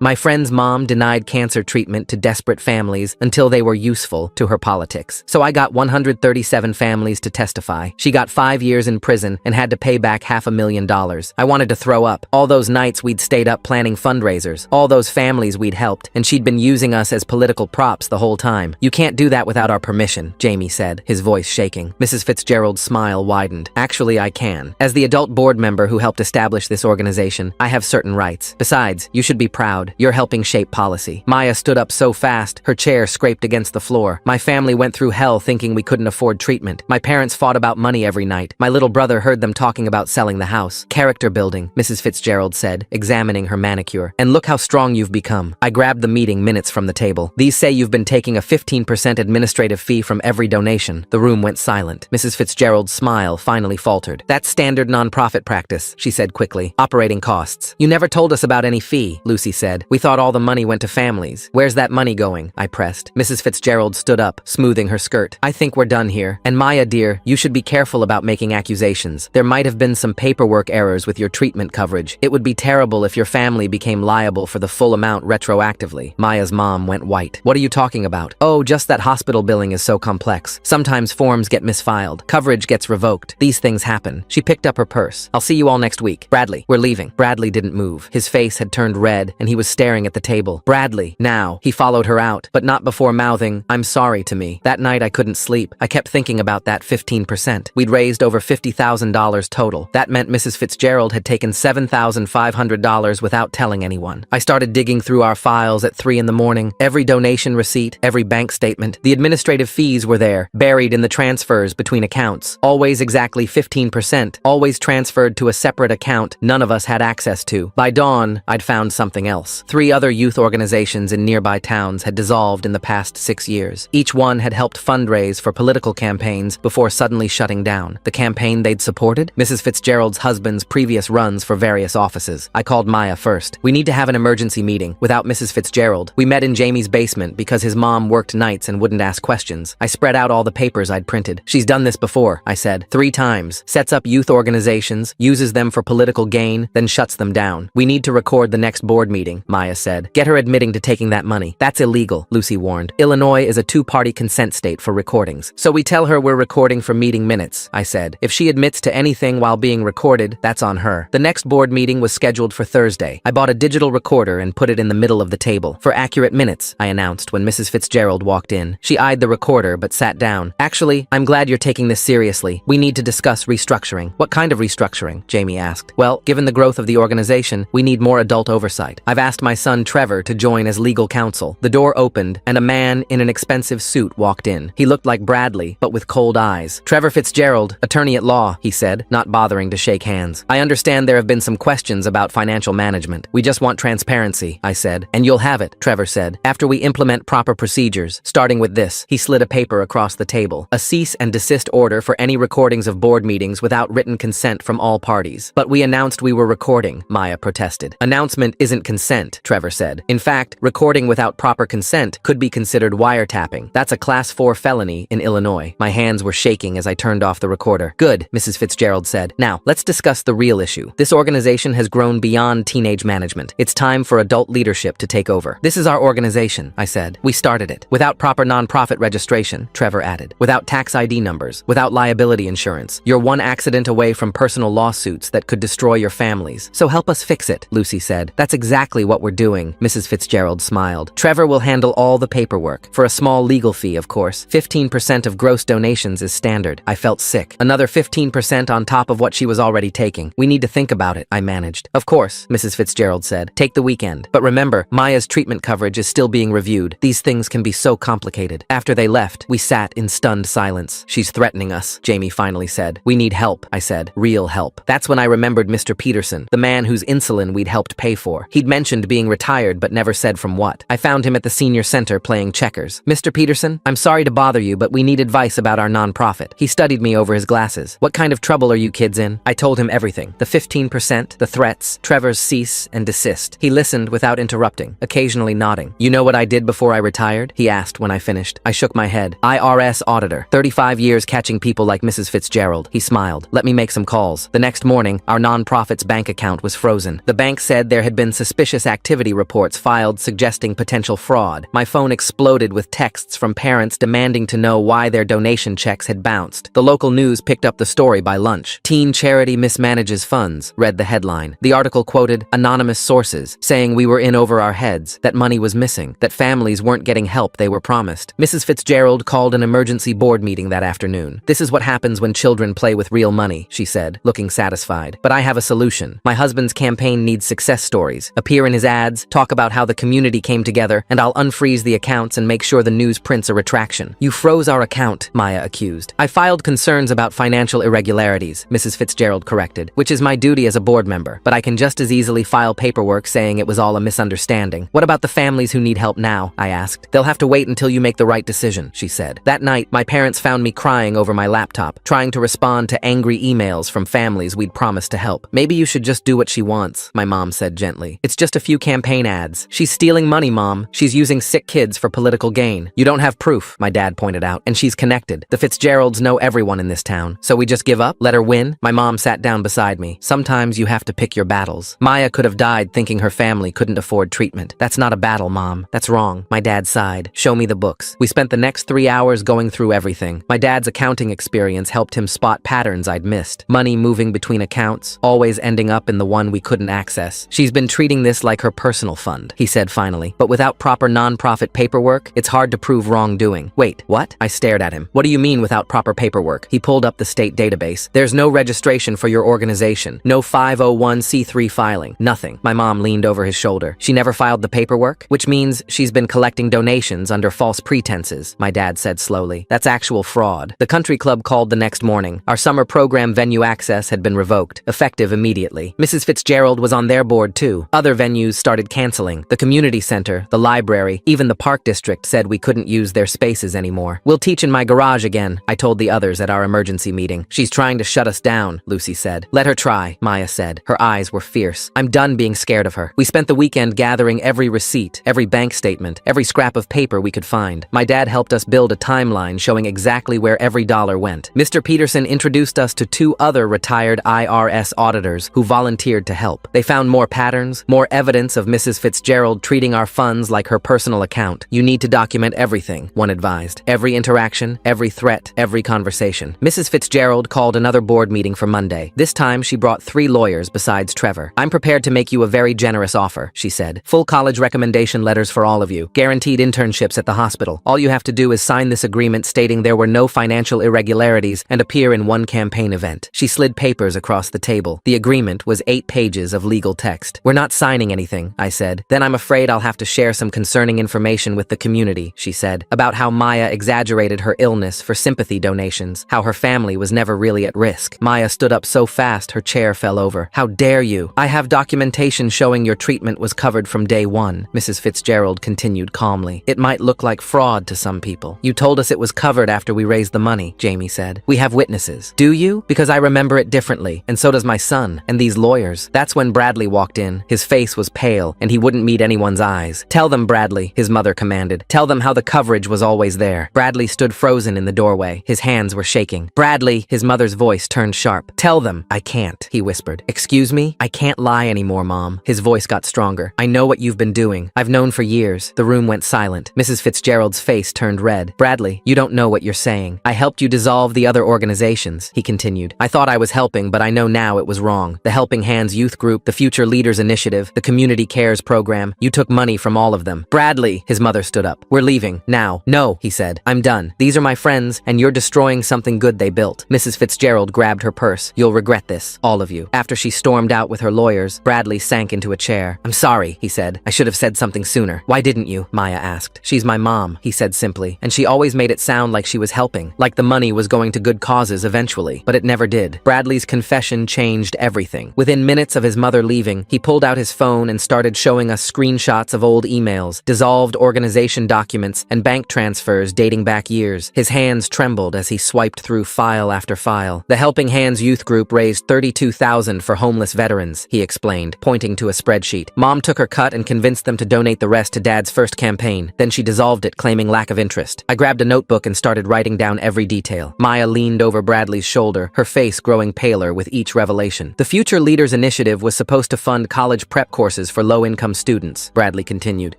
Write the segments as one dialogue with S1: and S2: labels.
S1: My friend's mom denied cancer treatment to desperate families until they were useful to her politics. So I got 137 families to testify. She got 5 years in prison and had to pay back $500,000. I wanted to throw up. All those nights we'd stayed up planning fundraisers. All those families we'd helped, and she'd been using us as political props the whole time. You can't do that without our permission, Jamie said, his voice shaking. Mrs. Fitzgerald's smile widened. Actually, I can. As the adult board member who helped establish this organization, I have certain rights. Besides, you should be proud. You're helping shape policy. Maya stood up so fast, her chair scraped against the floor. My family went through hell thinking we couldn't afford treatment. My parents fought about money every night. My little brother heard them talking about selling the house. Character building, Mrs. Fitzgerald said, examining her manicure. And look how strong you've become. I grabbed the meeting minutes from the table. These say you've been taking a 15% administrative fee from every donation. The room went silent. Mrs. Fitzgerald's smile finally faltered. That's standard nonprofit practice, she said quickly. Operating costs. You never told us about any fee, Lucy said. We thought all the money went to families. Where's that money going? I pressed. Mrs. Fitzgerald stood up, smoothing her skirt. I think we're done here. And Maya, dear, you should be careful about making accusations. There might have been some paperwork errors with your treatment coverage. It would be terrible if your family became liable for the full amount retroactively. Maya's mom went white. What are you talking about? Oh, just that hospital billing is so complex. Sometimes forms get misfiled. Coverage gets revoked. These things happen. She picked up her purse. I'll see you all next week. Bradley, we're leaving. Bradley didn't move. His face had turned red, and he was staring at the table. Bradley, now. He followed her out, but not before mouthing, I'm sorry to me. That night I couldn't sleep. I kept thinking about that 15%. We'd raised over $50,000 total. That meant Mrs. Fitzgerald had taken $7,500 without telling anyone. I started digging through our files at 3 in the morning. Every donation receipt, every bank statement. The administrative fees were there, buried in the transfers between accounts. Always exactly 15%, always transferred to a separate account none of us had access to. By dawn, I'd found something else. 3 other youth organizations in nearby towns had dissolved in the past 6 years. Each one had helped fundraise for political campaigns before suddenly shutting down. The campaign they'd supported? Mrs. Fitzgerald's husband's previous runs for various offices. I called Maya first. We need to have an emergency meeting without Mrs. Fitzgerald. We met in Jamie's basement because his mom worked nights and wouldn't ask questions. I spread out all the papers I'd printed. She's done this before, I said. 3 times. Sets up youth organizations, uses them for political gain, then shuts them down. We need to record the next board meeting, Maya said. Get her admitting to taking that money. That's illegal, Lucy warned. Illinois is a 2-party consent state for recordings. So we tell her we're recording for meeting minutes, I said. If she admits to anything while being recorded, that's on her. The next board meeting was scheduled for Thursday. I bought a digital recorder and put it in the middle of the table. For accurate minutes, I announced when Mrs. Fitzgerald walked in. She eyed the recorder but sat down. Actually, I'm glad you're taking this seriously. We need to discuss restructuring. What kind of restructuring? Jamie asked. Well, given the growth of the organization, we need more adult oversight. I've asked my son Trevor to join as legal counsel. The door opened, and a man in an expensive suit walked in. He looked like Bradley, but with cold eyes. Trevor Fitzgerald, attorney at law, he said, not bothering to shake hands. I understand there have been some questions about financial management. We just want transparency, I said. And you'll have it, Trevor said, after we implement proper procedures, starting with this. He slid a paper across the table. A cease and desist order for any recordings of board meetings without written consent from all parties. But we announced we were recording, Maya protested. Announcement isn't consent, Trevor said. In fact, recording without proper consent could be considered wiretapping. That's a Class 4 felony in Illinois. My hands were shaking as I turned off the recorder. Good, Mrs. Fitzgerald said. Now, let's discuss the real issue. This organization has grown beyond teenage management. It's time for adult leadership to take over. This is our organization, I said. We started it. Without proper nonprofit registration, Trevor added. Without tax ID numbers. Without liability insurance. You're one accident away from personal lawsuits that could destroy your families. So help us fix it, Lucy said. That's exactly what we're doing, Mrs. Fitzgerald smiled. Trevor will handle all the paperwork. For a small legal fee, of course. 15% of gross donations is standard. I felt sick. Another 15% on top of what she was already taking. We need to think about it, I managed. Of course, Mrs. Fitzgerald said. Take the weekend. But remember, Maya's treatment coverage is still being reviewed. These things can be so complicated. After they left, we sat in stunned silence. She's threatening us, Jamie finally said. We need help, I said. Real help. That's when I remembered Mr. Peterson, the man whose insulin we'd helped pay for. He'd mentioned being retired but never said from what. I found him at the senior center playing checkers. Mr. Peterson, I'm sorry to bother you, but we need advice about our nonprofit. He studied me over his glasses. What kind of trouble are you kids in? I told him everything. The 15%, the threats, Trevor's cease and desist. He listened without interrupting, occasionally nodding. You know what I did before I retired? He asked when I finished. I shook my head. IRS auditor. 35 years catching people like Mrs. Fitzgerald. He smiled. Let me make some calls. The next morning, our nonprofit's bank account was frozen. The bank said there had been suspicious suspicious activity reports filed suggesting potential fraud. My phone exploded with texts from parents demanding to know why their donation checks had bounced. The local news picked up the story by lunch. "Teen charity mismanages funds," read the headline. The article quoted anonymous sources, saying we were in over our heads, that money was missing, that families weren't getting help they were promised. Mrs. Fitzgerald called an emergency board meeting that afternoon. "This is what happens when children play with real money," she said, looking satisfied. "But I have a solution. My husband's campaign needs success stories. Appear in his ads, talk about how the community came together, and I'll unfreeze the accounts and make sure the news prints a retraction." "You froze our account," Maya accused. "I filed concerns about financial irregularities," Mrs. Fitzgerald corrected, "which is my duty as a board member, but I can just as easily file paperwork saying it was all a misunderstanding." "What about the families who need help now?" I asked. "They'll have to wait until you make the right decision," she said. That night, my parents found me crying over my laptop, trying to respond to angry emails from families we'd promised to help. "Maybe you should just do what she wants," my mom said gently. "It's just a few campaign ads. She's stealing money, Mom. She's using sick kids for political gain." "You don't have proof," my dad pointed out, "and she's connected. The Fitzgeralds know everyone in this town. So we just give up? Let her win?" My mom sat down beside me. "Sometimes you have to pick your battles." Maya could have died thinking her family couldn't afford treatment. "That's not a battle, Mom. That's wrong." My dad sighed. "Show me the books." We spent the next 3 hours going through everything. My dad's accounting experience helped him spot patterns I'd missed. Money moving between accounts, always ending up in the one we couldn't access. "She's been treating this like her personal fund," he said finally. "But without proper nonprofit paperwork, it's hard to prove wrongdoing." "Wait, what?" I stared at him. "What do you mean without proper paperwork?" He pulled up the state database. "There's no registration for your organization. No 501c3 filing. Nothing." My mom leaned over his shoulder. "She never filed the paperwork? Which means she's been collecting donations under false pretenses," my dad said slowly. "That's actual fraud." The country club called the next morning. Our summer program venue access had been revoked, effective immediately. Mrs. Fitzgerald was on their board too. Other venues started canceling. The community center, the library, even the park district said we couldn't use their spaces anymore. "We'll teach in my garage again," I told the others at our emergency meeting. "She's trying to shut us down," Lucy said. "Let her try," Maya said. Her eyes were fierce. "I'm done being scared of her." We spent the weekend gathering every receipt, every bank statement, every scrap of paper we could find. My dad helped us build a timeline showing exactly where every dollar went. Mr. Peterson introduced us to 2 other retired IRS auditors who volunteered to help. They found more patterns, more evidence of Mrs. Fitzgerald treating our funds like her personal account. "You need to document everything," one advised. "Every interaction, every threat, every conversation." Mrs. Fitzgerald called another board meeting for Monday. This time she brought 3 lawyers besides Trevor. "I'm prepared to make you a very generous offer," she said. "Full college recommendation letters for all of you. Guaranteed internships at the hospital. All you have to do is sign this agreement stating there were no financial irregularities and appear in one campaign event." She slid papers across the table. The agreement was 8 pages of legal text. "We're not signing anything," I said. "Then I'm afraid I'll have to share some concerning information with the community," she said, about how Maya exaggerated her illness for sympathy donations, how her family was never really at risk. Maya stood up so fast her chair fell over. "How dare you? I have documentation showing your treatment was covered from day one," Mrs. Fitzgerald continued calmly. "It might look like fraud to some people. You told us it was covered after we raised the money," Jamie said. "We have witnesses." "Do you? Because I remember it differently, and so does my son, and these lawyers." That's when Bradley walked in. His face was pale, and he wouldn't meet anyone's eyes. "Tell them, Bradley," his mother commanded. "Tell them how the coverage was always there." Bradley stood frozen in the doorway. His hands were shaking. "Bradley," his mother's voice turned sharp. "Tell them." "I can't," he whispered. "Excuse me? I can't lie anymore, Mom." His voice got stronger. "I know what you've been doing. I've known for years." The room went silent. Mrs. Fitzgerald's face turned red. "Bradley, you don't know what you're saying. I helped you dissolve the other organizations," he continued. "I thought I was helping, but I know now it was wrong. The Helping Hands Youth Group, the Future Leaders Initiative, the Community Cares Program. You took money from all of them." "Bradley," his mother stood up. "We're leaving. Now." "No," he said. "I'm done. These are my friends, and you're destroying something good they built." Mrs. Fitzgerald grabbed her purse. "You'll regret this, all of you." After she stormed out with her lawyers, Bradley sank into a chair. "I'm sorry," he said. "I should have said something sooner." "Why didn't you?" Maya asked. "She's my mom," he said simply, "and she always made it sound like she was helping, like the money was going to good causes eventually, but it never did." Bradley's confession changed everything. Within minutes of his mother leaving, he pulled out his phone and started showing us screenshots of old emails, dissolved organization documents, and bank transfers dating back years. His hands trembled as he swiped through file after file. "The Helping Hands Youth Group raised $32,000 for homeless veterans," he explained, pointing to a spreadsheet. "Mom took her cut and convinced them to donate the rest to Dad's first campaign. Then she dissolved it, claiming lack of interest." I grabbed a notebook and started writing down every detail. Maya leaned over Bradley's shoulder, her face growing paler with each revelation. "The Future Leaders Initiative was supposed to fund college prep courses courses for low-income students, Bradley continued.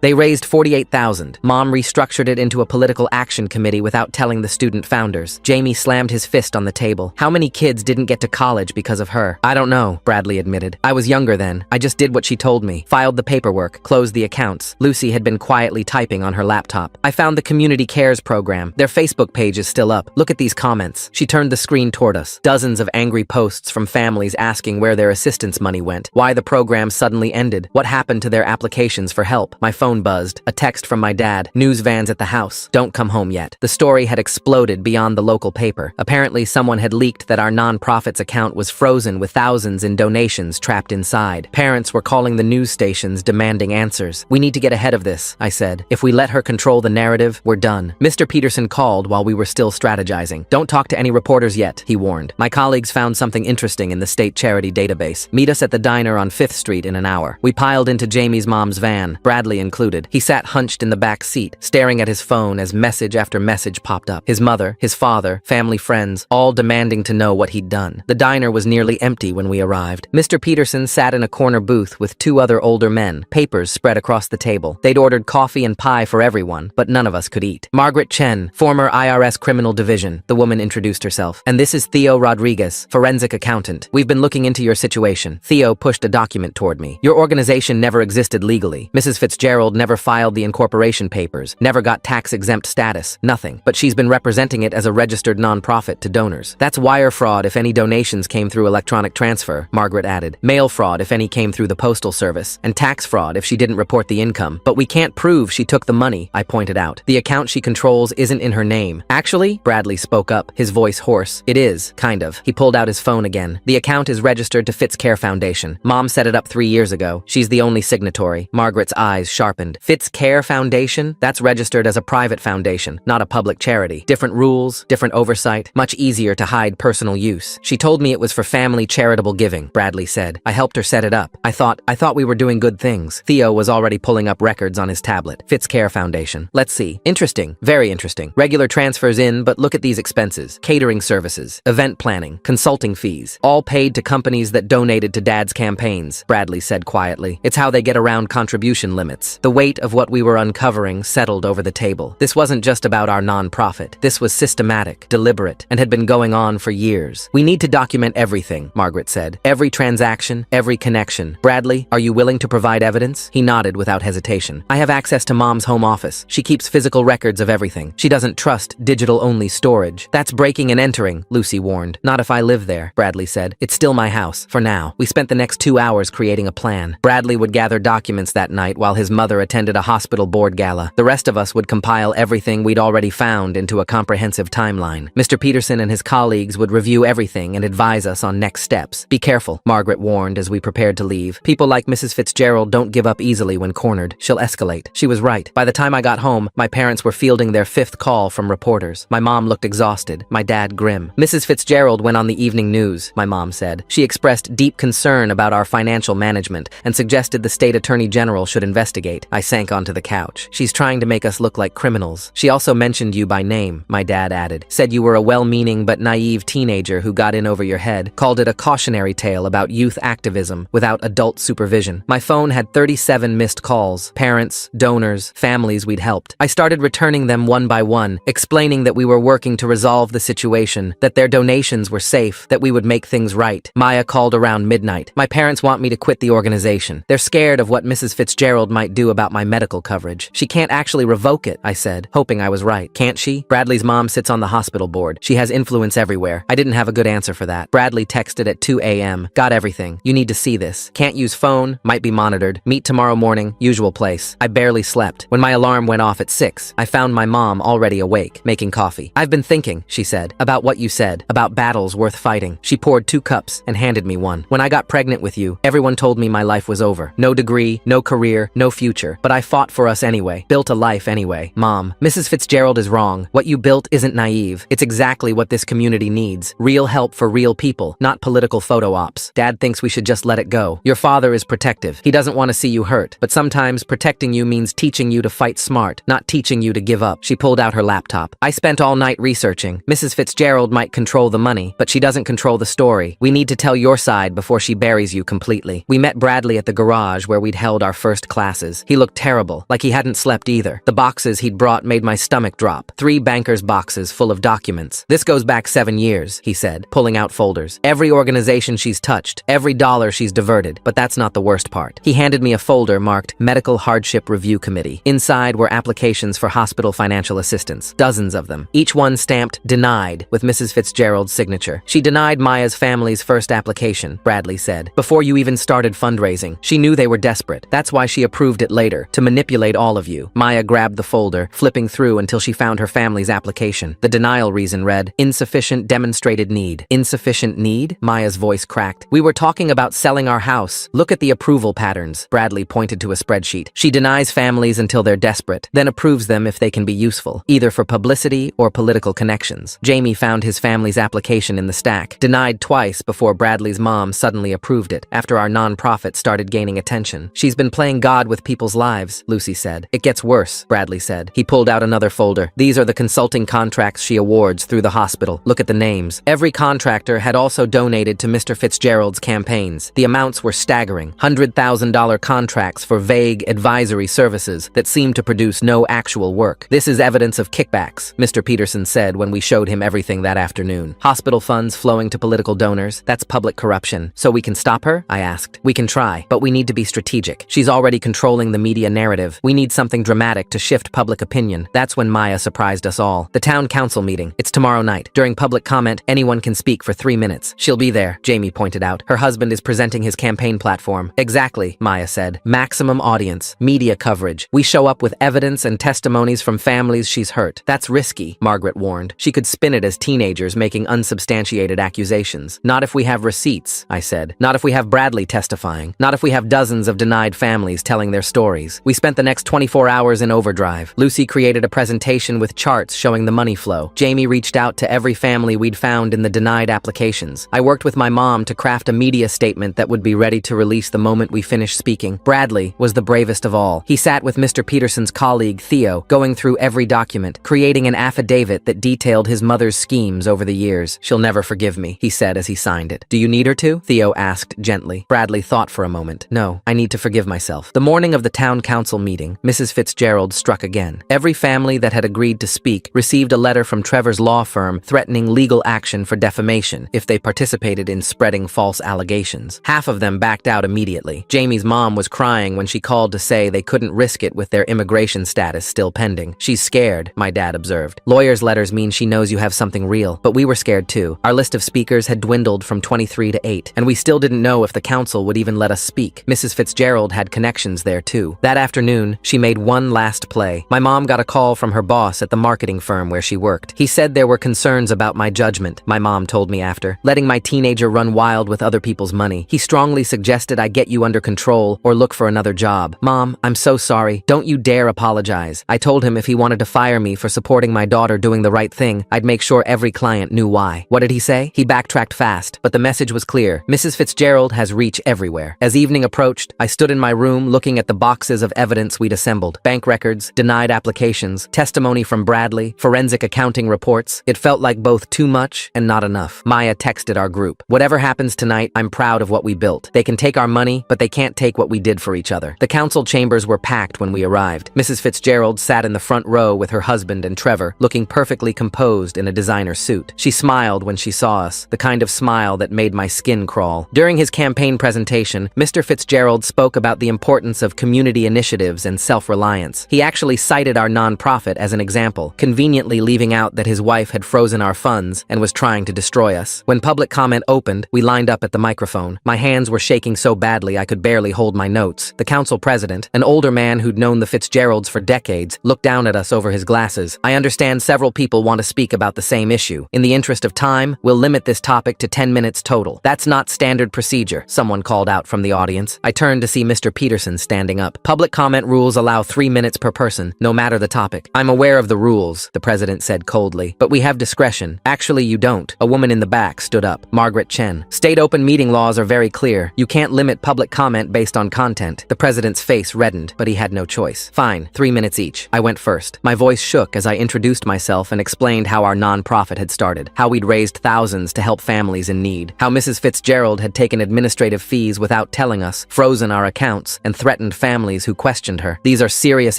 S1: They raised $48,000. Mom restructured it into a political action committee without telling the student founders. Jamie slammed his fist on the table. How many kids didn't get to college because of her? I don't know, Bradley admitted. I was younger then. I just did what she told me. Filed the paperwork, closed the accounts. Lucy had been quietly typing on her laptop. I found the Community Cares program. Their Facebook page is still up. Look at these comments. She turned the screen toward us. Dozens of angry posts from families asking where their assistance money went, why the program suddenly ended, what happened to their applications for help. My phone buzzed. A text from my dad. News vans at the house. Don't come home yet. The story had exploded beyond the local paper. Apparently, someone had leaked that our nonprofit's account was frozen with thousands in donations trapped inside. Parents were calling the news stations demanding answers. We need to get ahead of this, I said. If we let her control the narrative, we're done. Mr. Peterson called while we were still strategizing. Don't talk to any reporters yet, he warned. My colleagues found something interesting in the state charity database. Meet us at the diner on 5th Street in an hour. We piled into Jamie's mom's van, Bradley included. He sat hunched in the back seat, staring at his phone as message after message popped up. His mother, his father, family friends, all demanding to know what he'd done. The diner was nearly empty when we arrived. Mr. Peterson sat in a corner booth with two other older men, papers spread across the table. They'd ordered coffee and pie for everyone, but none of us could eat. Margaret Chen, former IRS Criminal Division, the woman introduced herself. And this is Theo Rodriguez, forensic accountant. We've been looking into your situation. Theo pushed a document toward me. Your organization never existed legally. Mrs. Fitzgerald never filed the incorporation papers, never got tax-exempt status, nothing. But she's been representing it as a registered nonprofit to donors. That's wire fraud if any donations came through electronic transfer, Margaret added. Mail fraud if any came through the postal service, and tax fraud if she didn't report the income. But we can't prove she took the money, I pointed out. The account she controls isn't in her name. Actually, Bradley spoke up, his voice hoarse. It is, kind of. He pulled out his phone again. The account is registered to Fitz Care Foundation. Mom set it up 3 years ago. She's the only signatory. Margaret's eyes sharpened. Fitz Care Foundation? That's registered as a private foundation, not a public charity. Different rules, different oversight, much easier to hide personal use. She told me it was for family charitable giving, Bradley said. I helped her set it up. I thought we were doing good things. Theo was already pulling up records on his tablet. Fitz Care Foundation. Let's see. Interesting. Very interesting. Regular transfers in, but look at these expenses. Catering services, event planning, consulting fees, all paid to companies that donated to Dad's campaigns, Bradley said quietly. It's how they get around contribution limits. The weight of what we were uncovering settled over the table. This wasn't just about our nonprofit. This was systematic, deliberate, and had been going on for years. We need to document everything, Margaret said. Every transaction, every connection. Bradley, are you willing to provide evidence? He nodded without hesitation. I have access to Mom's home office. She keeps physical records of everything. She doesn't trust digital-only storage. That's breaking and entering, Lucy warned. Not if I live there, Bradley said. It's still my house, for now. We spent the next 2 hours creating a plan. Bradley would gather documents that night while his mother attended a hospital board gala. The rest of us would compile everything we'd already found into a comprehensive timeline. Mr. Peterson and his colleagues would review everything and advise us on next steps. Be careful, Margaret warned as we prepared to leave. People like Mrs. Fitzgerald don't give up easily when cornered. She'll escalate. She was right. By the time I got home, my parents were fielding their 5th call from reporters. My mom looked exhausted, my dad grim. Mrs. Fitzgerald went on the evening news, my mom said. She expressed deep concern about our financial management and suggested the state attorney general should investigate. I sank onto the couch. She's trying to make us look like criminals. She also mentioned you by name, my dad added. Said you were a well-meaning but naive teenager who got in over your head. Called it a cautionary tale about youth activism without adult supervision. My phone had 37 missed calls. Parents, donors, families we'd helped. I started returning them one by one, explaining that we were working to resolve the situation, that their donations were safe, that we would make things right. Maya called around midnight. My parents want me to quit the organization. They're scared of what Mrs. Fitzgerald might do about my medical coverage. She can't actually revoke it, I said, hoping I was right. Can't she? Bradley's mom sits on the hospital board. She has influence everywhere. I didn't have a good answer for that. Bradley texted at 2 a.m. Got everything. You need to see this. Can't use phone. Might be monitored. Meet tomorrow morning. Usual place. I barely slept. When my alarm went off at 6, I found my mom already awake, making coffee. I've been thinking, she said, about what you said, about battles worth fighting. She poured 2 cups and handed me one. When I got pregnant with you, everyone told me my life was over. No degree, no career, no future. But I fought for us anyway. Built a life anyway. Mom, Mrs. Fitzgerald is wrong. What you built isn't naive. It's exactly what this community needs. Real help for real people, not political photo ops. Dad thinks we should just let it go. Your father is protective. He doesn't want to see you hurt. But sometimes protecting you means teaching you to fight smart, not teaching you to give up. She pulled out her laptop. I spent all night researching. Mrs. Fitzgerald might control the money, but she doesn't control the story. We need to tell your side before she buries you completely. We met Bradley at at the garage where we'd held our first classes. He looked terrible, like he hadn't slept either. The boxes he'd brought made my stomach drop. 3 banker's boxes full of documents. This goes back 7 years, he said, pulling out folders. Every organization she's touched, every dollar she's diverted. But that's not the worst part. He handed me a folder marked Medical Hardship Review Committee. Inside were applications for hospital financial assistance, dozens of them, each one stamped denied with Mrs. Fitzgerald's signature. She denied Maya's family's first application, Bradley said, before you even started fundraising. She knew they were desperate. That's why she approved it later, to manipulate all of you. Maya grabbed the folder, flipping through until she found her family's application. The denial reason read, insufficient demonstrated need. Insufficient need? Maya's voice cracked. We were talking about selling our house. Look at the approval patterns. Bradley pointed to a spreadsheet. She denies families until they're desperate, then approves them if they can be useful, either for publicity or political connections. Jamie found his family's application in the stack, denied twice before Bradley's mom suddenly approved it, after our nonprofit started gaining attention. She's been playing God with people's lives, Lucy said. It gets worse, Bradley said. He pulled out another folder. These are the consulting contracts she awards through the hospital. Look at the names. Every contractor had also donated to Mr. Fitzgerald's campaigns. The amounts were staggering. $100,000 contracts for vague advisory services that seemed to produce no actual work. This is evidence of kickbacks, Mr. Peterson said when we showed him everything that afternoon. Hospital funds flowing to political donors, that's public corruption. So we can stop her? I asked. We can try, but we need to be strategic. She's already controlling the media narrative. We need something dramatic to shift public opinion. That's when Maya surprised us all. The town council meeting. It's tomorrow night. During public comment, anyone can speak for 3 minutes. She'll be there, Jamie pointed out. Her husband is presenting his campaign platform. Exactly, Maya said. Maximum audience, media coverage. We show up with evidence and testimonies from families she's hurt. That's risky, Margaret warned. She could spin it as teenagers making unsubstantiated accusations. Not if we have receipts, I said. Not if we have Bradley testifying. Not if we have dozens of denied families telling their stories. We spent the next 24 hours in overdrive. Lucy created a presentation with charts showing the money flow. Jamie reached out to every family we'd found in the denied applications. I worked with my mom to craft a media statement that would be ready to release the moment we finished speaking. Bradley was the bravest of all. He sat with Mr. Peterson's colleague, Theo, going through every document, creating an affidavit that detailed his mother's schemes over the years. She'll never forgive me, he said as he signed it. Do you need her to? Theo asked gently. Bradley thought for a moment. No, I need to forgive myself. The morning of the town council meeting, Mrs. Fitzgerald struck again. Every family that had agreed to speak received a letter from Trevor's law firm threatening legal action for defamation if they participated in spreading false allegations. Half of them backed out immediately. Jamie's mom was crying when she called to say they couldn't risk it with their immigration status still pending. She's scared, my dad observed. Lawyers' letters mean she knows you have something real, but we were scared too. Our list of speakers had dwindled from 23 to 8, and we still didn't know if the council would even let us speak. Mrs. Fitzgerald had connections there too. That afternoon, she made one last play. My mom got a call from her boss at the marketing firm where she worked. He said there were concerns about my judgment, my mom told me after, letting my teenager run wild with other people's money. He strongly suggested I get you under control or look for another job. Mom, I'm so sorry. Don't you dare apologize. I told him if he wanted to fire me for supporting my daughter doing the right thing, I'd make sure every client knew why. What did he say? He backtracked fast, but the message was clear. Mrs. Fitzgerald has reach everywhere. As evening approached, I stood in my room looking at the boxes of evidence we'd assembled. Bank records, denied applications, testimony from Bradley, forensic accounting reports. It felt like both too much and not enough. Maya texted our group. Whatever happens tonight, I'm proud of what we built. They can take our money, but they can't take what we did for each other. The council chambers were packed when we arrived. Mrs. Fitzgerald sat in the front row with her husband and Trevor, looking perfectly composed in a designer suit. She smiled when she saw us, the kind of smile that made my skin crawl. During his campaign presentation, Mr. Fitzgerald spoke about the importance of community initiatives and self-reliance. He actually cited our nonprofit as an example, conveniently leaving out that his wife had frozen our funds and was trying to destroy us. When public comment opened, we lined up at the microphone. My hands were shaking so badly I could barely hold my notes. The council president, an older man who'd known the Fitzgeralds for decades, looked down at us over his glasses. I understand several people want to speak about the same issue. In the interest of time, we'll limit this topic to 10 minutes total. That's not standard procedure, someone called out from the audience. I turned to see Mr. Peterson standing up. Public comment rules allow 3 minutes per person, no matter the topic. I'm aware of the rules, the president said coldly, but we have discretion. Actually, you don't. A woman in the back stood up. Margaret Chen. State open meeting laws are very clear. You can't limit public comment based on content. The president's face reddened, but he had no choice. Fine, 3 minutes each. I went first. My voice shook as I introduced myself and explained how our nonprofit had started, how we'd raised thousands to help families in need, how Mrs. Fitzgerald had taken administrative fees without telling calling us, frozen our accounts, and threatened families who questioned her. These are serious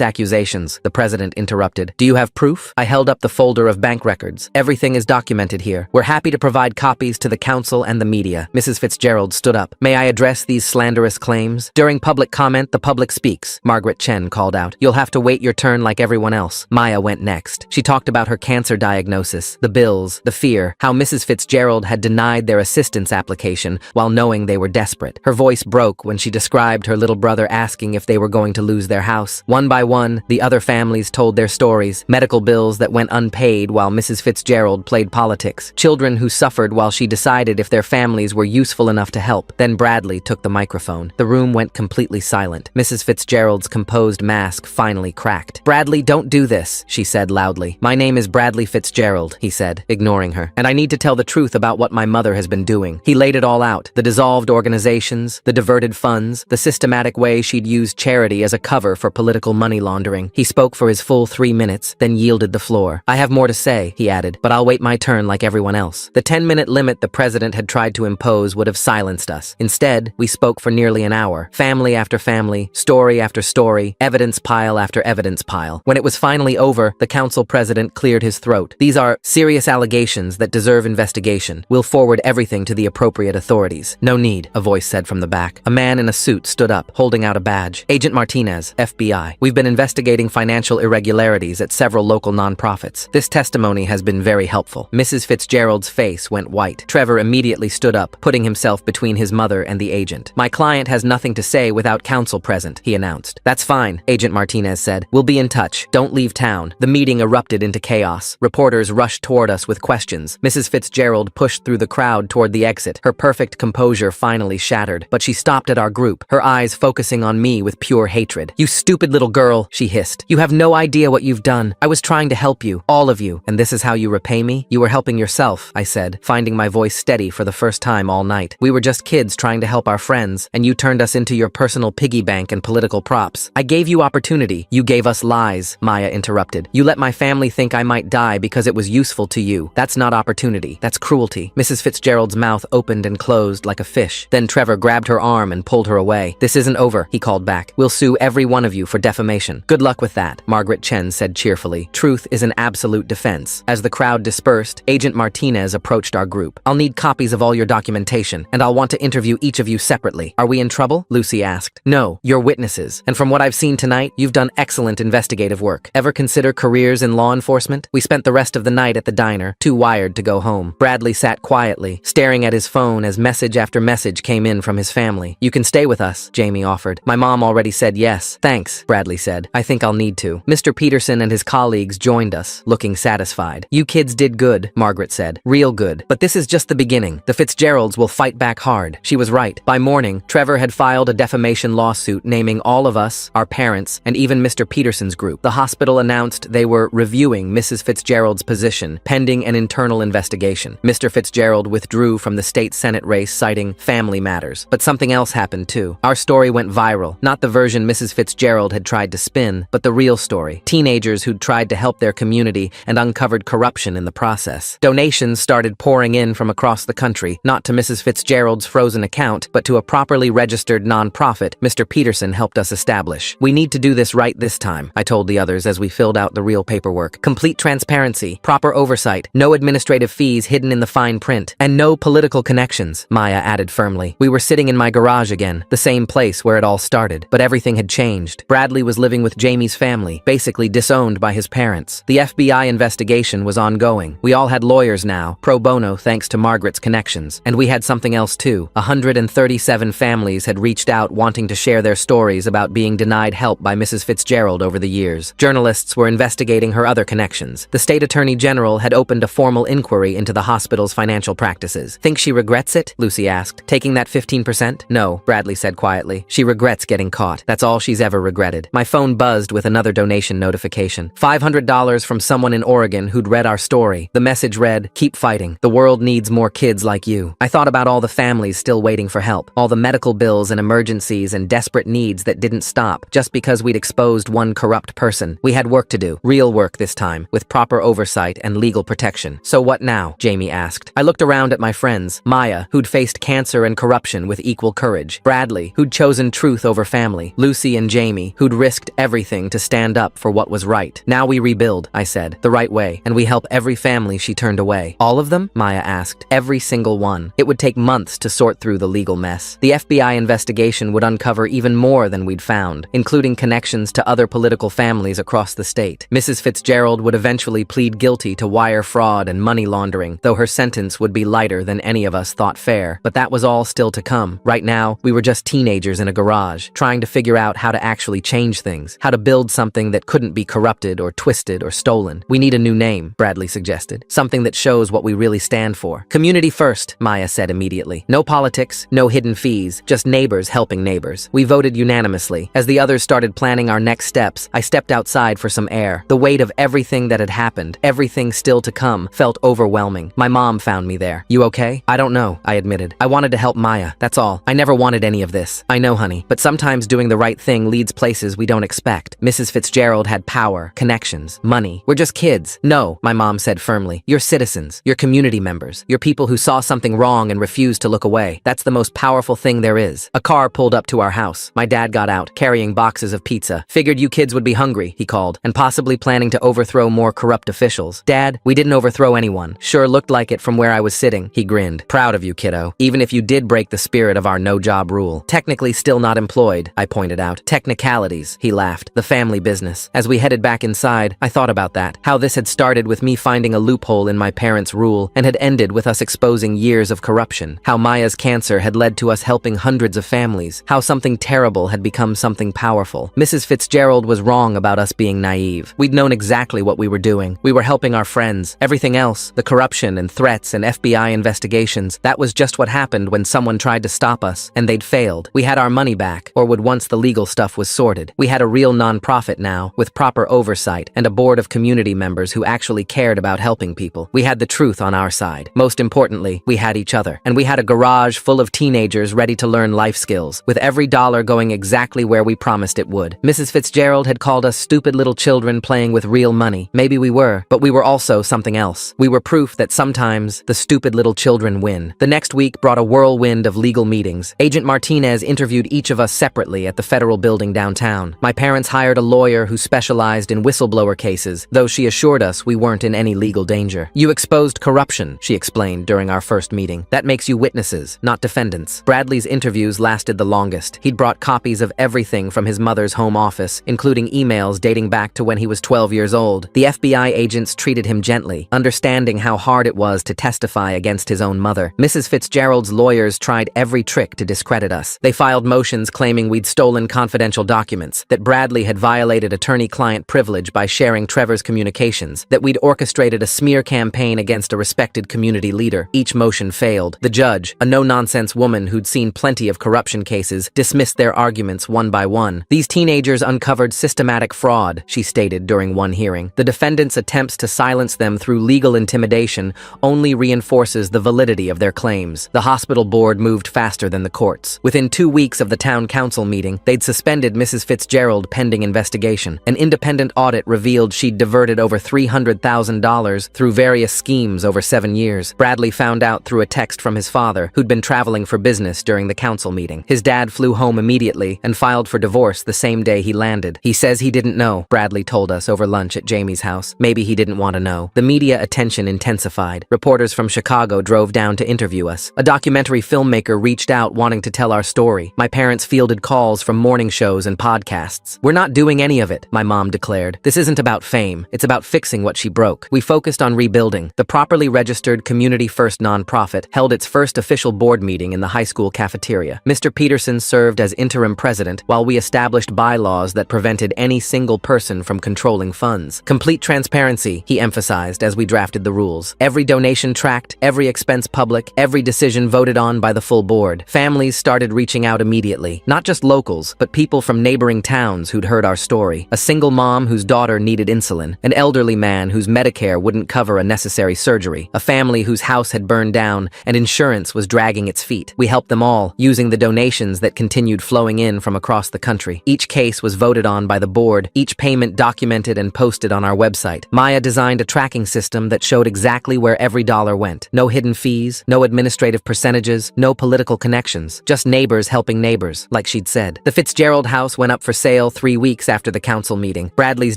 S1: accusations, the president interrupted. Do you have proof? I held up the folder of bank records. Everything is documented here. We're happy to provide copies to the council and the media. Mrs. Fitzgerald stood up. May I address these slanderous claims? During public comment, the public speaks, Margaret Chen called out. You'll have to wait your turn like everyone else. Maya went next. She talked about her cancer diagnosis, the bills, the fear, how Mrs. Fitzgerald had denied their assistance application while knowing they were desperate. Her voice broke when she described her little brother asking if they were going to lose their house. One by one, the other families told their stories, medical bills that went unpaid while Mrs. Fitzgerald played politics, children who suffered while she decided if their families were useful enough to help. Then Bradley took the microphone. The room went completely silent. Mrs. Fitzgerald's composed mask finally cracked. Bradley, don't do this, she said loudly. My name is Bradley Fitzgerald, he said, ignoring her, and I need to tell the truth about what my mother has been doing. He laid it all out. The dissolved organizations, the diverted funds, the systematic way she'd used charity as a cover for political money laundering. He spoke for his full 3 minutes, then yielded the floor. I have more to say, he added, but I'll wait my turn like everyone else. The 10-minute limit the president had tried to impose would have silenced us. Instead, we spoke for nearly an hour. Family after family, story after story, evidence pile after evidence pile. When it was finally over, the council president cleared his throat. These are serious allegations that deserve investigation. We'll forward everything to the appropriate authorities. No need, a voice said from the back. A man in a suit stood up, holding out a badge. Agent Martinez, FBI. We've been investigating financial irregularities at several local nonprofits. This testimony has been very helpful. Mrs. Fitzgerald's face went white. Trevor immediately stood up, putting himself between his mother and the agent. My client has nothing to say without counsel present, he announced. That's fine, Agent Martinez said. We'll be in touch. Don't leave town. The meeting erupted into chaos. Reporters rushed toward us with questions. Mrs. Fitzgerald pushed through the crowd toward the exit. Her perfect composure finally shattered, but she stopped at our group, her eyes focusing on me with pure hatred. You stupid little girl, she hissed. You have no idea what you've done. I was trying to help you, all of you, and this is how you repay me? You were helping yourself, I said, finding my voice steady for the first time all night. We were just kids trying to help our friends, and you turned us into your personal piggy bank and political props. I gave you opportunity. You gave us lies, Maya interrupted. You let my family think I might die because it was useful to you. That's not opportunity. That's cruelty. Mrs. Fitzgerald's mouth opened and closed like a fish. Then Trevor grabbed her arm and pulled her away. This isn't over, he called back. We'll sue every one of you for defamation. Good luck with that, Margaret Chen said cheerfully. Truth is an absolute defense. As the crowd dispersed, Agent Martinez approached our group. I'll need copies of all your documentation, and I'll want to interview each of you separately. Are we in trouble? Lucy asked. No, you're witnesses. And from what I've seen tonight, you've done excellent investigative work. Ever consider careers in law enforcement? We spent the rest of the night at the diner, too wired to go home. Bradley sat quietly, staring at his phone as message after message came in from his family. You can stay with us, Jamie offered. My mom already said yes. Thanks, Bradley said. I think I'll need to. Mr. Peterson and his colleagues joined us, looking satisfied. You kids did good, Margaret said. Real good. But this is just the beginning. The Fitzgeralds will fight back hard. She was right. By morning, Trevor had filed a defamation lawsuit naming all of us, our parents, and even Mr. Peterson's group. The hospital announced they were reviewing Mrs. Fitzgerald's position, pending an internal investigation. Mr. Fitzgerald withdrew from the state Senate race citing family matters. But something else happened too. Our story went viral. Not the version Mrs. Fitzgerald had tried to spin, but the real story. Teenagers who'd tried to help their community and uncovered corruption in the process. Donations started pouring in from across the country, not to Mrs. Fitzgerald's frozen account, but to a properly registered nonprofit Mr. Peterson helped us establish. We need to do this right this time, I told the others as we filled out the real paperwork. Complete transparency, proper oversight, no administrative fees hidden in the fine print, and no political connections, Maya added firmly. We were sitting in my garage again, the same place where it all started, but everything had changed. Bradley was living with Jamie's family, basically disowned by his parents. The FBI investigation was ongoing. We all had lawyers now, pro bono thanks to Margaret's connections. And we had something else too. 137 families had reached out wanting to share their stories about being denied help by Mrs. Fitzgerald over the years. Journalists were investigating her other connections. The state attorney general had opened a formal inquiry into the hospital's financial practices. Think she regrets it? Lucy asked. Taking that 15%? No, Bradley said quietly. She regrets getting caught. That's all she's ever regretted. My phone buzzed with another donation notification. $500 from someone in Oregon who'd read our story. The message read, "Keep fighting. The world needs more kids like you." I thought about all the families still waiting for help, all the medical bills and emergencies and desperate needs that didn't stop just because we'd exposed one corrupt person. We had work to do, real work this time, with proper oversight and legal protection. So what now? Jamie asked. I looked around at my friends, Maya, who'd faced cancer and corruption with equal courage. Bradley, who'd chosen truth over family. Lucy and Jamie, who'd risked everything to stand up for what was right. Now we rebuild, I said, the right way, and we help every family she turned away. All of them? Maya asked. Every single one. It would take months to sort through the legal mess. The FBI investigation would uncover even more than we'd found, including connections to other political families across the state. Mrs. Fitzgerald would eventually plead guilty to wire fraud and money laundering, though her sentence would be lighter than any of us thought fair. But that was all still to come. Right now, we were just teenagers in a garage, trying to figure out how to actually change things, how to build something that couldn't be corrupted or twisted or stolen. We need a new name, Bradley suggested. Something that shows what we really stand for. Community first, Maya said immediately. No politics, no hidden fees, just neighbors helping neighbors. We voted unanimously. As the others started planning our next steps, I stepped outside for some air. The weight of everything that had happened, everything still to come, felt overwhelming. My mom found me there. You okay? I don't know, I admitted. I wanted to help Maya, that's all. I never wanted any of this. I know, honey, but sometimes doing the right thing leads places we don't expect. Mrs. Fitzgerald had power, connections, money. We're just kids. No, my mom said firmly. You're citizens. You're community members. You're people who saw something wrong and refused to look away. That's the most powerful thing there is. A car pulled up to our house. My dad got out, carrying boxes of pizza. Figured you kids would be hungry, he called, and possibly planning to overthrow more corrupt officials. Dad, we didn't overthrow anyone. Sure looked like it from where I was sitting, he grinned. Proud of you, kiddo. Even if you did break the spirit of our no-job rule. Technically still not employed, I pointed out. Technicalities, he laughed. The family business. As we headed back inside, I thought about that. How this had started with me finding a loophole in my parents' rule and had ended with us exposing years of corruption. How Maya's cancer had led to us helping hundreds of families. How something terrible had become something powerful. Mrs. Fitzgerald was wrong about us being naive. We'd known exactly what we were doing. We were helping our friends. Everything else, the corruption and threats and FBI investigations, that was just what happened when someone tried to stop us, and they'd failed. We had our money back, or would once the legal stuff was sorted. We had a real nonprofit now, with proper oversight, and a board of community members who actually cared about helping people. We had the truth on our side. Most importantly, we had each other. And we had a garage full of teenagers ready to learn life skills, with every dollar going exactly where we promised it would. Mrs. Fitzgerald had called us stupid little children playing with real money. Maybe we were, but we were also something else. We were proof that sometimes the stupid little children win. The next week brought a whirlwind of legal meetings. Agent Martinez interviewed each of us separately at the federal building downtown. My parents hired a lawyer who specialized in whistleblower cases, though she assured us we weren't in any legal danger. You exposed corruption, she explained during our first meeting. That makes you witnesses, not defendants. Bradley's interviews lasted the longest. He'd brought copies of everything from his mother's home office, including emails dating back to when he was 12 years old. The FBI agents treated him gently, understanding how hard it was to testify against his own mother. Mrs. Fitzgerald's lawyers tried every trick to discredit us. They filed motions claiming we'd stolen confidential documents, that Bradley had violated attorney-client privilege by sharing Trevor's communications, that we'd orchestrated a smear campaign against a respected community leader. Each motion failed. The judge, a no-nonsense woman who'd seen plenty of corruption cases, dismissed their arguments one by one. These teenagers uncovered systematic fraud, she stated during one hearing. The defendants' attempts to silence them through legal intimidation only reinforces the validity of their claims. The hospital board moved faster than the courts. Within 2 weeks of the town council meeting, they'd suspended Mrs. Fitzgerald pending investigation. An independent audit revealed she'd diverted over $300,000 through various schemes over 7 years. Bradley found out through a text from his father, who'd been traveling for business during the council meeting. His dad flew home immediately and filed for divorce the same day he landed. He says he didn't know, Bradley told us over lunch at Jamie's house. Maybe he didn't want to know. The media attention intensified. Reporters from Chicago drove down to interview us. A documentary filmmaker reached out wanting to tell our story. My parents fielded calls from morning shows and podcasts. We're not doing any of it, my mom declared. This isn't about fame. It's about fixing what she broke. We focused on rebuilding. The properly registered Community First nonprofit held its first official board meeting in the high school cafeteria. Mr. Peterson served as interim president while we established bylaws that prevented any single person from controlling funds. Complete transparency, he emphasized as we drafted the rules. Every donation tracked, every expense public, every decision voted on by the full board. Families started reaching out immediately. Not just locals, but people from neighboring towns who'd heard our story. A single mom whose daughter needed insulin. An elderly man whose Medicare wouldn't cover a necessary surgery. A family whose house had burned down and insurance was dragging its feet. We helped them all, using the donations that continued flowing in from across the country. Each case was voted on by the board, each payment documented and posted on our website. Maya designed a tracking system that showed exactly where every dollar went. No hidden fees, no administrative percentages, no political connections. connections. Just neighbors helping neighbors, like she'd said. The Fitzgerald house went up for sale 3 weeks after the council meeting. Bradley's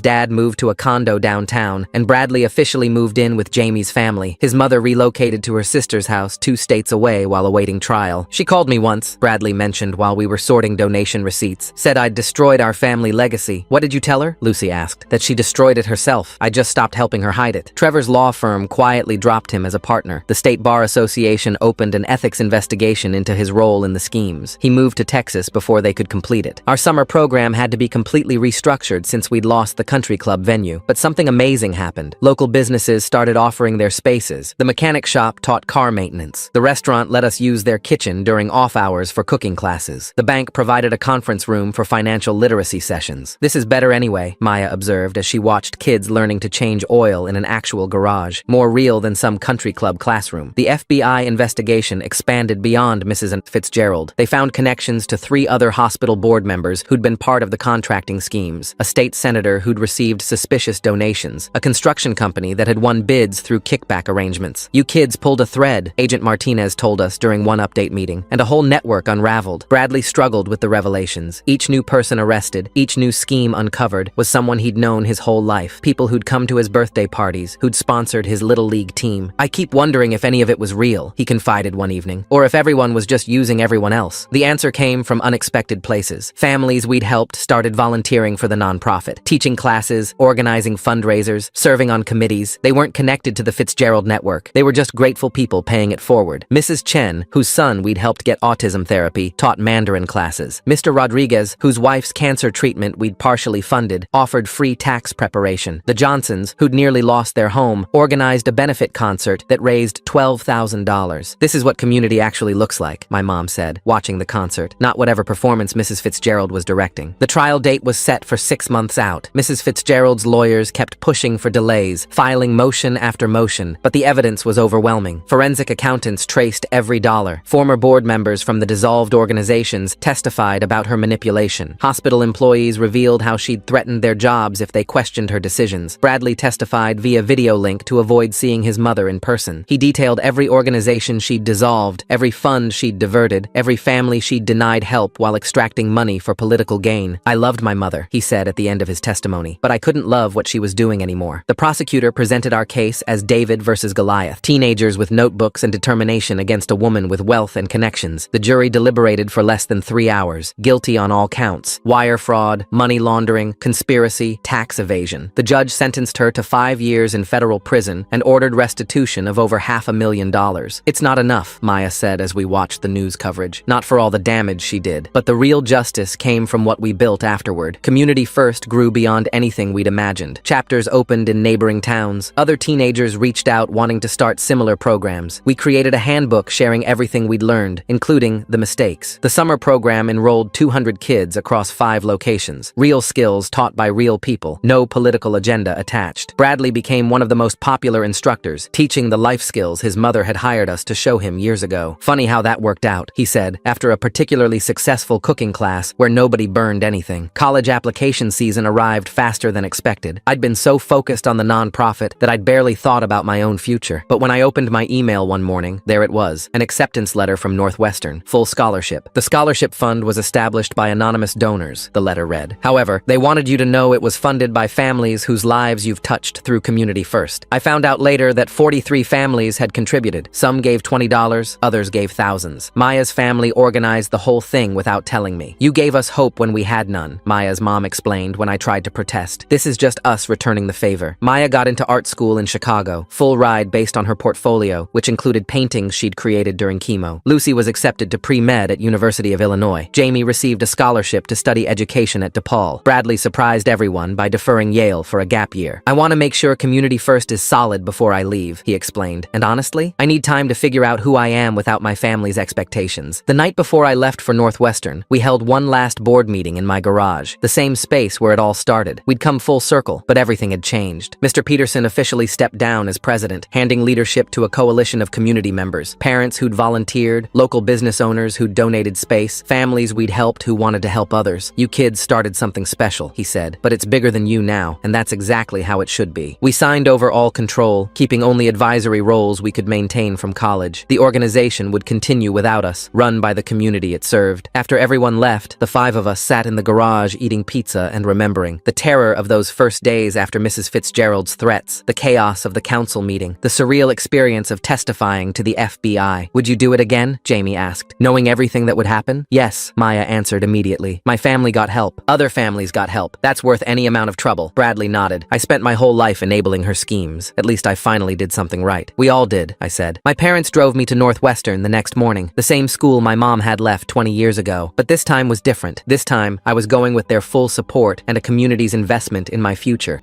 S1: dad moved to a condo downtown, and Bradley officially moved in with Jamie's family. His mother relocated to her sister's house 2 states away while awaiting trial. She called me once, Bradley mentioned while we were sorting donation receipts. Said I'd destroyed our family legacy. What did you tell her? Lucy asked. That she destroyed it herself. I just stopped helping her hide it. Trevor's law firm quietly dropped him as a partner. The State Bar Association opened an ethics investigation into his role in the schemes. He moved to Texas before they could complete it. Our summer program had to be completely restructured since we'd lost the country club venue. But something amazing happened. Local businesses started offering their spaces. The mechanic shop taught car maintenance. The restaurant let us use their kitchen during off hours for cooking classes. The bank provided a conference room for financial literacy sessions. This is better anyway, Maya observed as she watched kids learning to change oil in an actual garage. More real than some country club classroom. The FBI investigation expanded beyond Mrs. Fitzgerald. They found connections to 3 other hospital board members who'd been part of the contracting schemes, a state senator who'd received suspicious donations, a construction company that had won bids through kickback arrangements. You kids pulled a thread, Agent Martinez told us during one update meeting, and a whole network unraveled. Bradley struggled with the revelations. Each new person arrested, each new scheme uncovered, was someone he'd known his whole life. People who'd come to his birthday parties, who'd sponsored his little league team. I keep wondering if any of it was real, he confided one evening, or if everyone was just using everyone else. The answer came from unexpected places. Families we'd helped started volunteering for the nonprofit, teaching classes, organizing fundraisers, serving on committees. They weren't connected to the Fitzgerald network. They were just grateful people paying it forward. Mrs. Chen, whose son we'd helped get autism therapy, taught Mandarin classes. Mr. Rodriguez, whose wife's cancer treatment we'd partially funded, offered free tax preparation. The Johnsons, who'd nearly lost their home, organized a benefit concert that raised $12,000. This is what community actually looks like, my mom said, watching the concert, not whatever performance Mrs. Fitzgerald was directing. The trial date was set for 6 months out. Mrs. Fitzgerald's lawyers kept pushing for delays, filing motion after motion, but the evidence was overwhelming. Forensic accountants traced every dollar. Former board members from the dissolved organizations testified about her manipulation. Hospital employees revealed how she'd threatened their jobs if they questioned her decisions. Bradley testified via video link to avoid seeing his mother in person. He detailed every organization she'd dissolved, every fund she'd diverted, every family she'd denied help while extracting money for political gain. I loved my mother, he said at the end of his testimony, but I couldn't love what she was doing anymore. The prosecutor presented our case as David versus Goliath, teenagers with notebooks and determination against a woman with wealth and connections. The jury deliberated for less than 3 hours, guilty on all counts: wire fraud, money laundering, conspiracy, tax evasion. The judge sentenced her to 5 years in federal prison and ordered restitution of over $500,000. It's not enough, Maya said as we watched the news coverage. Not for all the damage she did, but the real justice came from what we built afterward. Community First grew beyond anything we'd imagined. Chapters opened in neighboring towns. Other teenagers reached out wanting to start similar programs. We created a handbook sharing everything we'd learned, including the mistakes. The summer program enrolled 200 kids across 5 locations. Real skills taught by real people. No political agenda attached. Bradley became one of the most popular instructors, teaching the life skills his mother had hired us to show him years ago. Funny how that worked out, he said, after a particularly successful cooking class where nobody burned anything. College application season arrived faster than expected. I'd been so focused on the nonprofit that I'd barely thought about my own future. But when I opened my email one morning, there it was, an acceptance letter from Northwestern, full scholarship. The scholarship fund was established by anonymous donors, the letter read. However, they wanted you to know it was funded by families whose lives you've touched through Community First. I found out later that 43 families had contributed. Some gave $20, others gave thousands. Maya's family organized the whole thing without telling me. You gave us hope when we had none, Maya's mom explained when I tried to protest. This is just us returning the favor. Maya got into art school in Chicago, full ride based on her portfolio, which included paintings she'd created during chemo. Lucy was accepted to pre-med at University of Illinois. Jamie received a scholarship to study education at DePaul. Bradley surprised everyone by deferring Yale for a gap year. I want to make sure Community First is solid before I leave, he explained. And honestly, I need time to figure out who I am without my family's expectations. The night before I left for Northwestern, we held one last board meeting in my garage, the same space where it all started. We'd come full circle, but everything had changed. Mr. Peterson officially stepped down as president, handing leadership to a coalition of community members, parents who'd volunteered, local business owners who'd donated space, families we'd helped who wanted to help others. You kids started something special, he said, but it's bigger than you now, and that's exactly how it should be. We signed over all control, keeping only advisory roles we could maintain from college. The organization would continue without without us, run by the community it served. After everyone left, the 5 of us sat in the garage eating pizza and remembering. The terror of those first days after Mrs. Fitzgerald's threats, the chaos of the council meeting, the surreal experience of testifying to the FBI. Would you do it again? Jamie asked. Knowing everything that would happen? Yes, Maya answered immediately. My family got help. Other families got help. That's worth any amount of trouble. Bradley nodded. I spent my whole life enabling her schemes. At least I finally did something right. We all did, I said. My parents drove me to Northwestern the next morning, the same school my mom had left 20 years ago. But this time was different. This time, I was going with their full support and a community's investment in my future.